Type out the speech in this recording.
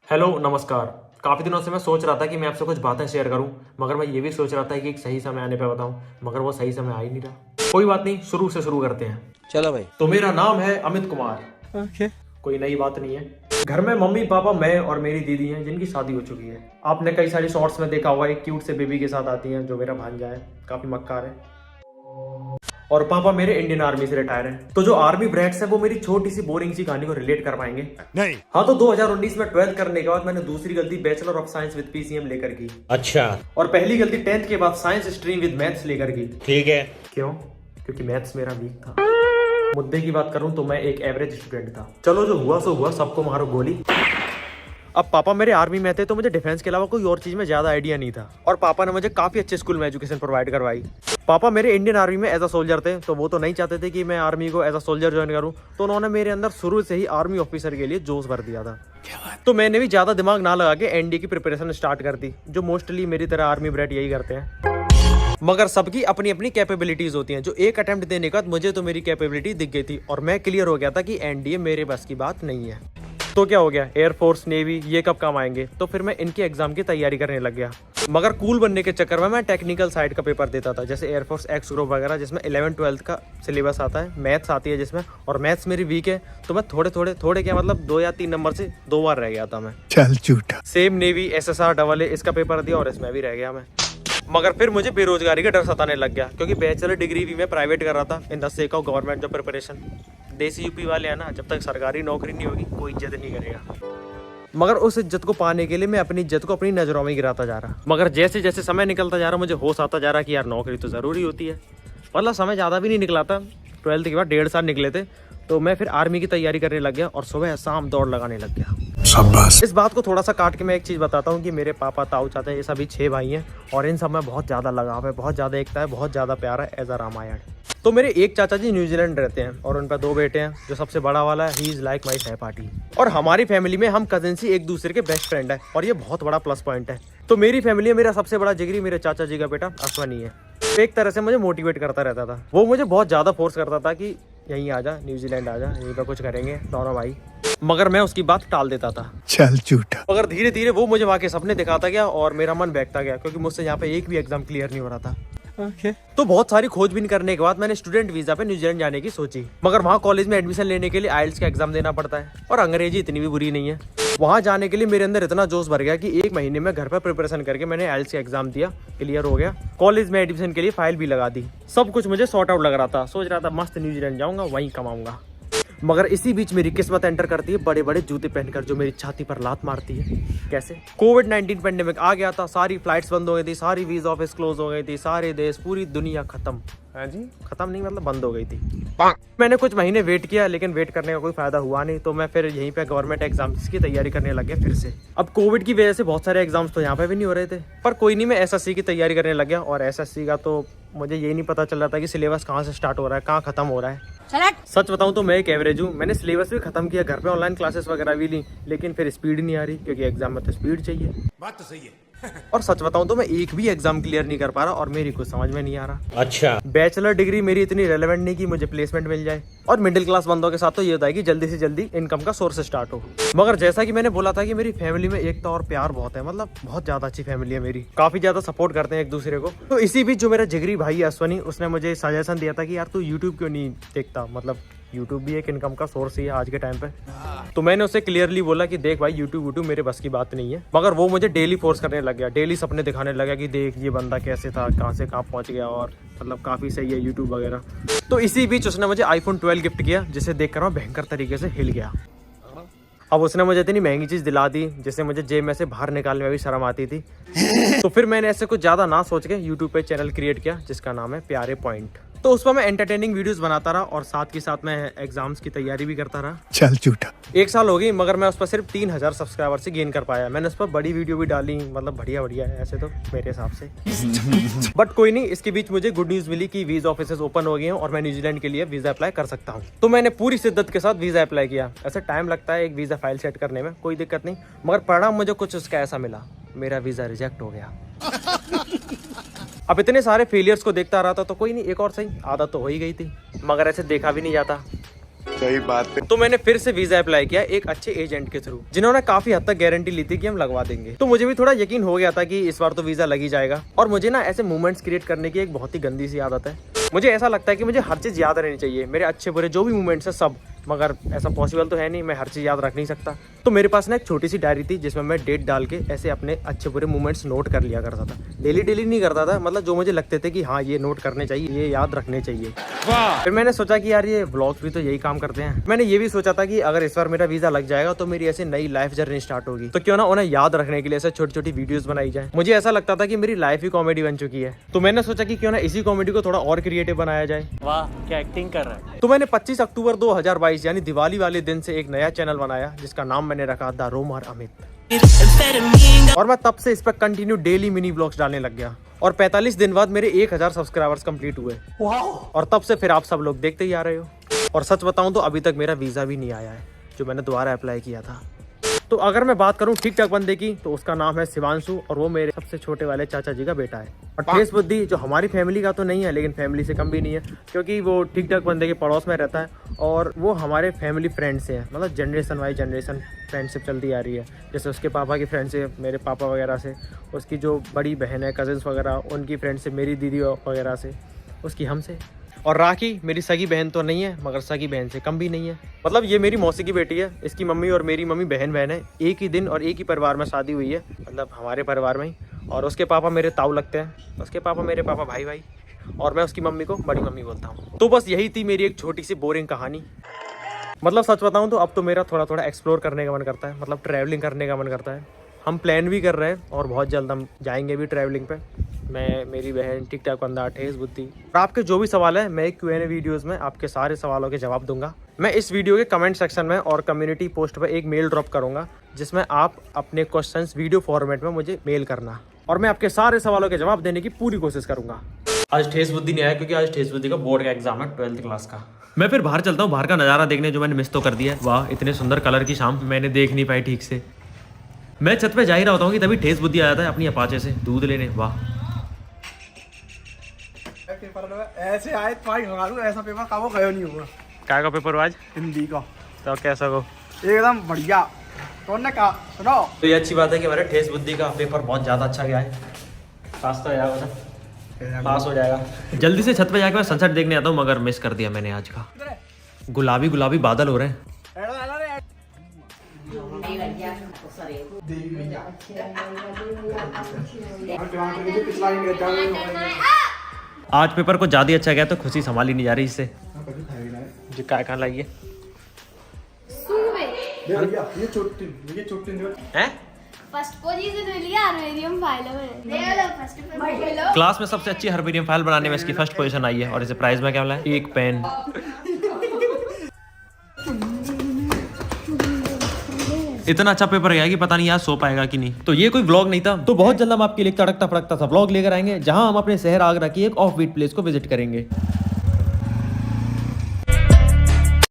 Hello नमस्कार। काफ़ी दिनों से मैं सोच रहा था कि मैं आपसे कुछ बातें शेयर करूं, मगर मैं ये भी सोच रहा था कि एक सही समय आने पे बताऊं, मगर वो सही समय आ ही नहीं रहा। कोई बात नहीं, शुरू से शुरू करते हैं। चलो भाई। तो मेरा नाम है अमित कुमार। ओके। कोई नई बात नहीं है। घर में मम्मी पापा मैं और मेरी दीदी हैं जिनकी शादी हो चुकी है। आपने कई सारी शॉर्ट्स में देखा होगा, एक क्यूट से बेबी के साथ आती हैं जो मेरा भांजा है, काफ़ी मक्कार है। और पापा मेरे इंडियन आर्मी से रिटायर हैं। तो जो आर्मी ब्रैट्स है वो मेरी छोटी सी बोरिंग सी कहानी को रिलेट कर पाएंगे। नहीं। हाँ, तो 2019 में 12th करने के बाद मैंने दूसरी गलती bachelor of science with PCM लेकर की। अच्छा। और पहली गलती 10th के बाद साइंस स्ट्रीम विद मैथ्स लेकर की। ठीक है। क्यों? क्योंकि मैथ्स मेरा वीक था। मुद्दे की बात करूं तो मैं एक एवरेज स्टूडेंट था। चलो जो हुआ सो हुआ, सबको मारो गोली। अब पापा मेरे आर्मी में थे तो मुझे डिफेंस के अलावा कोई और चीज में ज्यादा आइडिया नहीं था, और पापा ने मुझे काफी अच्छे स्कूल में एजुकेशन प्रोवाइड करवाई। पापा मेरे इंडियन आर्मी में एज अ सोल्जर थे, तो वो तो नहीं चाहते थे कि मैं आर्मी को एज अ सोल्जर ज्वाइन करूं, तो उन्होंने मेरे अंदर शुरू से ही आर्मी ऑफिसर के लिए जोश भर दिया था। तो मैंने भी ज्यादा दिमाग ना लगा के एनडीए की प्रिपरेशन स्टार्ट कर दी, जो मोस्टली मेरी तरह आर्मी ब्रेड यही करते हैं। मगर सबकी अपनी अपनी कैपेबिलिटीज होती हैं। जो एक अटेम्प्ट देने के बाद मुझे तो मेरी कैपेबिलिटी दिख गई थी और मैं क्लियर हो गया था कि एनडीए मेरे बस की बात नहीं है। तो क्या हो गया, एयरफोर्स नेवी ये कब काम आएंगे, तो फिर मैं इनके एग्जाम की तैयारी करने लग गया। मगर कूल बनने के चक्कर में मैं टेक्निकल साइड का पेपर देता था, जैसे एयरफोर्स एक्स ग्रुप वगैरह, जिसमें 11th-12th का सिलेबस आता है, मैथ्स आती है जिसमें, और मैथ्स मेरी वीक है, तो मैं थोड़े क्या मतलब 2 या 3 नंबर से 2 बार रह गया था मैं। चल झूठा। सेम नेवी SSR AA इसका पेपर दिया और इसमें भी रह गया मैं। मगर फिर मुझे बेरोजगारी का डर सताने लग गया, क्योंकि बैचलर डिग्री भी मैं प्राइवेट कर रहा था in the sake of government job preparation. देसी यूपी वाले हैं ना, जब तक सरकारी नौकरी नहीं होगी कोई इज्जत नहीं करेगा। मगर उस इज्जत को पाने के लिए मैं अपनी इज्जत को अपनी नजरों में गिराता जा रहा। मगर जैसे जैसे समय निकलता जा रहा मुझे होश आता जा रहा कि यार नौकरी तो जरूरी होती है। मतलब समय ज़्यादा भी नहीं निकला था, 12th के बाद 1.5 साल निकले थे, तो मैं फिर आर्मी की तैयारी करने लग गया और सुबह शाम दौड़ लगाने लग गया। शाबाश। इस बात को थोड़ा सा काट के मैं एक चीज़ बताता हूँ कि मेरे पापा ताऊ चाचा ये सभी 6 भाई हैं, और इन सब में बहुत ज़्यादा लगाव है, बहुत ज़्यादा एकता है, बहुत ज़्यादा प्यार है, एज अ रामायण। तो मेरे एक चाचा जी न्यूजीलैंड रहते हैं और उन पर 2 बेटे हैं। जो सबसे बड़ा वाला है, ही इज लाइक माई सहपाठी। और हमारी फैमिली में हम कजिन्स ही एक दूसरे के बेस्ट फ्रेंड है, और ये बहुत बड़ा प्लस पॉइंट है। तो मेरी फैमिली में मेरा सबसे बड़ा जिगरी मेरे चाचा जी का बेटा अश्वनी है। एक तरह से मुझे मोटिवेट करता रहता था। वो मुझे बहुत ज़्यादा फोर्स करता था कि यहीं आ जा, न्यूजीलैंड आ जा, यहीं पर कुछ करेंगे दोनों भाई। मगर मैं उसकी बात टाल देता था। चल झूठा। मगर धीरे धीरे वो मुझे वहाँ के सपने दिखाता गया और मेरा मन बहकता गया, क्योंकि मुझसे यहाँ पे एक भी एग्जाम क्लियर नहीं हो रहा था। ओके। तो बहुत सारी खोजबीन करने के बाद मैंने स्टूडेंट वीजा पे न्यूजीलैंड जाने की सोची। मगर वहाँ कॉलेज में एडमिशन लेने के लिए आइल्स का एग्जाम देना पड़ता है, और अंग्रेजी इतनी भी बुरी नहीं है। वहाँ जाने के लिए मेरे अंदर इतना जोश भर गया कि 1 महीने में घर पर प्रिपरेशन करके मैंने आइल्स का एग्जाम दिया, क्लियर हो गया। कॉलेज में एडमिशन के लिए फाइल भी लगा दी। सब कुछ मुझे सॉर्ट आउट लग रहा था। सोच रहा था मस्त न्यूजीलैंड जाऊंगा, वहीं कमाऊंगा। मगर इसी बीच मेरी किस्मत एंटर करती है बड़े बड़े जूते पहनकर, जो मेरी छाती पर लात मारती है। कैसे? कोविड-19 पेंडेमिक आ गया था, सारी फ्लाइट्स बंद हो गई थी, सारी वीजा ऑफिस क्लोज हो गई थी, सारे देश, पूरी दुनिया खत्म। हाँ जी, खत्म नहीं मतलब बंद हो गई थी। मैंने कुछ महीने वेट किया, लेकिन वेट करने का कोई फायदा हुआ नहीं, तो मैं फिर यहीं पे गवर्नमेंट एग्जाम्स की तैयारी करने लग गया फिर से। अब कोविड की वजह से बहुत सारे एग्जाम्स तो यहाँ पे भी नहीं हो रहे थे, पर कोई नहीं, मैं SSC की तैयारी करने लग गया। और SSC का तो मुझे यही नहीं पता चल रहा था कि सिलेबस कहाँ से स्टार्ट हो रहा है, कहाँ खत्म हो रहा है। सच बताऊं तो मैं एक एवरेज हूँ। मैंने सिलेबस भी खत्म किया, घर पे ऑनलाइन क्लासेस वगैरह भी ली, लेकिन फिर स्पीड नहीं आ रही, क्योंकि एग्जाम में तो स्पीड चाहिए। बात तो सही है। और सच बताऊं तो मैं एक भी एग्जाम क्लियर नहीं कर पा रहा, और मेरी कुछ समझ में नहीं आ रहा। अच्छा। बैचलर डिग्री मेरी इतनी रेलेवेंट नहीं कि मुझे प्लेसमेंट मिल जाए, और मिडिल क्लास बंदों के साथ तो ये होता है कि जल्दी से जल्दी इनकम का सोर्स स्टार्ट हो। मगर जैसा कि मैंने बोला था कि मेरी फैमिली में एकता और प्यार बहुत है, मतलब बहुत ज्यादा अच्छी फैमिली है मेरी, काफी ज्यादा सपोर्ट करते हैं एक दूसरे को। तो इसी बीच जो मेरा जिगरी भाई है अश्वनी, उसने मुझे सजेशन दिया था कि यार तू यूट्यूब क्यों नहीं देखता, मतलब यूट्यूब भी एक इनकम का सोर्स ही है आज के टाइम पे। तो मैंने उसे क्लियरली बोला कि देख भाई, यूट्यूब मेरे बस की बात नहीं है। मगर वो मुझे डेली फोर्स करने लग गया, डेली सपने दिखाने लगा कि देख ये बंदा कैसे था, कहाँ से कहाँ पहुँच गया, और मतलब काफ़ी सही है यूट्यूब वगैरह। तो इसी बीच उसने मुझे iPhone 12 गिफ्ट किया, जिसे देखकर मैं भयंकर तरीके से हिल गया। अब उसने मुझे इतनी महंगी चीज़ दिला दी जिससे मुझे जेब में से बाहर निकालने में भी शर्म आती थी। तो फिर मैंने ऐसे कुछ ज़्यादा ना सोच के यूट्यूब पे चैनल क्रिएट किया, जिसका नाम है प्यारे पॉइंट। तो उस पर मैं एंटरटेनिंग वीडियोस बनाता रहा, और साथ ही साथ मैं एग्जाम्स की तैयारी भी करता रहा। चल झूठा। 1 साल हो गई, मगर मैं उस पर सिर्फ 3000 सब्सक्राइबर से गेन कर पाया। मैंने उस पर बड़ी वीडियो भी डाली, मतलब बढ़िया है ऐसे तो मेरे हिसाब से। बट कोई नहीं, इसके बीच मुझे गुड न्यूज़ मिली कि वीजा ऑफिसेस ओपन हो गए हैं और मैं न्यूजीलैंड के लिए वीजा अप्लाई कर सकता हूँ। तो मैंने पूरी शिद्दत के साथ वीजा अप्लाई किया। ऐसे टाइम लगता है एक वीजा फाइल सेट करने में, कोई दिक्कत नहीं, मगर परिणाम मुझे कुछ उसका ऐसा मिला, मेरा वीजा रिजेक्ट हो गया। अब इतने सारे फेलियर्स को देखता रहा था, तो कोई नहीं, एक और सही, आदत तो हो ही गई थी, मगर ऐसे देखा भी नहीं जाता। सही बात है। तो मैंने फिर से वीजा अप्लाई किया एक अच्छे एजेंट के थ्रू, जिन्होंने काफी हद तक गारंटी ली थी कि हम लगवा देंगे। तो मुझे भी थोड़ा यकीन हो गया था कि इस बार तो वीजा लग ही जाएगा। और मुझे ना ऐसे मूवमेंट्स क्रिएट करने की एक बहुत ही गंदी सी आदत है। मुझे ऐसा लगता है कि मुझे हर चीज याद रहनी चाहिए, मेरे अच्छे बुरे जो भी मूवमेंट्स है सब, मगर ऐसा पॉसिबल तो है नहीं, मैं हर चीज याद रख नहीं सकता। तो मेरे पास ना एक छोटी सी डायरी थी जिसमें मैं डेट डाल के ऐसे अपने अच्छे बुरे मूवमेंट्स नोट कर लिया करता था। डेली नहीं करता था, मतलब जो मुझे लगते थे कि हाँ ये नोट करने चाहिए, ये याद रखने चाहिए। फिर मैंने सोचा कि यार ये व्लॉग्स भी तो यही काम करते हैं। मैंने ये भी सोचा था कि अगर इस बार मेरा वीजा लग जाएगा तो मेरी ऐसे नई लाइफ जर्नी स्टार्ट होगी, तो क्यों ना उन्हें याद रखने के लिए ऐसे छोटी छोटी वीडियोस बनाई जाए। मुझे ऐसा लगता था कि मेरी लाइफ ही कॉमेडी बन चुकी है, तो मैंने सोचा कि क्यों ना इसी कॉमेडी को थोड़ा और क्रिएटिव बनाया जाए। वाह क्या एक्टिंग कर रहा है। तो मैंने 25 अक्टूबर 2022 यानी दिवाली वाले दिन से एक नया चैनल बनाया जिसका नाम मैंने रखा द रोमर अमित। और मैं तब से इस पर कंटिन्यू डेली मिनी ब्लॉग्स डालने लग गया और 45 दिन बाद मेरे 1000 सब्सक्राइबर्स कंप्लीट हुए। और तब से फिर आप सब लोग देखते ही आ रहे हो। और सच बताऊं तो अभी तक मेरा वीजा भी नहीं आया है, जो मैंने दोबारा अप्लाई किया था। तो अगर मैं बात करूं ठीक ठाक बंदे की, तो उसका नाम है शिवांशु और वो मेरे सबसे छोटे वाले चाचा जी का बेटा है। और ठेस बुद्धि जो हमारी फैमिली का तो नहीं है, लेकिन फैमिली से कम भी नहीं है, क्योंकि वो ठीक ठाक बंदे के पड़ोस में रहता है और वो हमारे फैमिली फ्रेंड से है, मतलब जनरेशन वाइज जनरेशन फ्रेंडशिप चलती आ रही है। जैसे उसके पापा की फ्रेंड से मेरे पापा वगैरह से, उसकी जो बड़ी बहन है कजिन्स वगैरह उनकी फ्रेंड से, मेरी दीदी वगैरह से, उसकी हमसे। और राखी मेरी सगी बहन तो नहीं है, मगर सगी बहन से कम भी नहीं है। मतलब ये मेरी मौसी की बेटी है, इसकी मम्मी और मेरी मम्मी बहन है। एक ही दिन और एक ही परिवार में शादी हुई है, मतलब हमारे परिवार में ही। और उसके पापा मेरे ताऊ लगते हैं, उसके पापा मेरे पापा भाई, और मैं उसकी मम्मी को बड़ी मम्मी बोलता हूँ। तो बस यही थी मेरी एक छोटी सी बोरिंग कहानी। मतलब सच बताऊँ तो अब तो मेरा थोड़ा थोड़ा एक्सप्लोर करने का मन करता है, मतलब ट्रैवलिंग करने का मन करता है। हम प्लान भी कर रहे हैं और बहुत जल्द हम जाएंगे भी ट्रैवलिंग पे। मैं, मेरी बहन, टिक टाक बंदा, ठेस बुद्धि। और आपके जो भी सवाल है मैं Q&A वीडियोस में आपके सारे सवालों के जवाब दूंगा। मैं इस वीडियो के कमेंट सेक्शन में और कम्युनिटी पोस्ट पे एक मेल ड्रॉप करूंगा, जिसमें आप अपने क्वेश्चंस वीडियो फॉर्मेट में मुझे मेल करना, और मैं आपके सारे सवालों के जवाब देने की पूरी कोशिश करूंगा। आज ठेस बुद्धि नहीं आया क्योंकि आज ठेस बुद्धि का बोर्ड का एग्जाम है 12th क्लास का। मैं फिर बाहर चलता हूँ, बाहर का नज़ारा देखने, जो मैंने मिस तो कर दिया है। वाह इतने सुंदर कलर की शाम मैंने देख नहीं पाई ठीक से। मैं छत पे जा ही रहा होता हूँ कि तभी ठेस बुद्धि आ जाता है अपनी अपाचे से दूध लेने। वाह ऐसे आए ऐसा पेपर का वो गयो नहीं हुआ। क्या का पेपर आज? हिंदी का। तो कैसा हो? एकदम बढ़िया। कौन ने कहा? सुनो, तो ये अच्छी बात है कि हमारे ठेस बुद्धि का पेपर बहुत ज़्यादा अच्छा गया है। पास तो जाएगा ना, पास हो जाएगा। जल्दी से छत पे जाके मैं सनसेट देखने आता हूँ, मगर मिस कर दिया मैंने आज का। गुलाबी गुलाबी बादल हो रहे हैं। आज पेपर को ज़्यादा अच्छा गया तो खुशी संभाली नहीं जा रही इससे। जी कहाँ लाइए ये चोटी हैं? फर्स्ट पोजीशन मिल गया हारमोनियम फाइल में। ले लो फर्स्ट पे। क्लास में सबसे अच्छी हारमोनियम फाइल बनाने में इसकी फर्स्ट पोजीशन आई है। और इसे प्राइज में क्या मिला है? एक पेन। इतना अच्छा पेपर गया कि पता नहीं यार सो पाएगा कि नहीं। तो ये कोई व्लॉग नहीं था, तो बहुत जल्द हम आपके लिए तड़कता फड़कता सा व्लॉग लेकर आएंगे, जहां हम अपने शहर आगरा की एक ऑफ बीट प्लेस को विजिट करेंगे।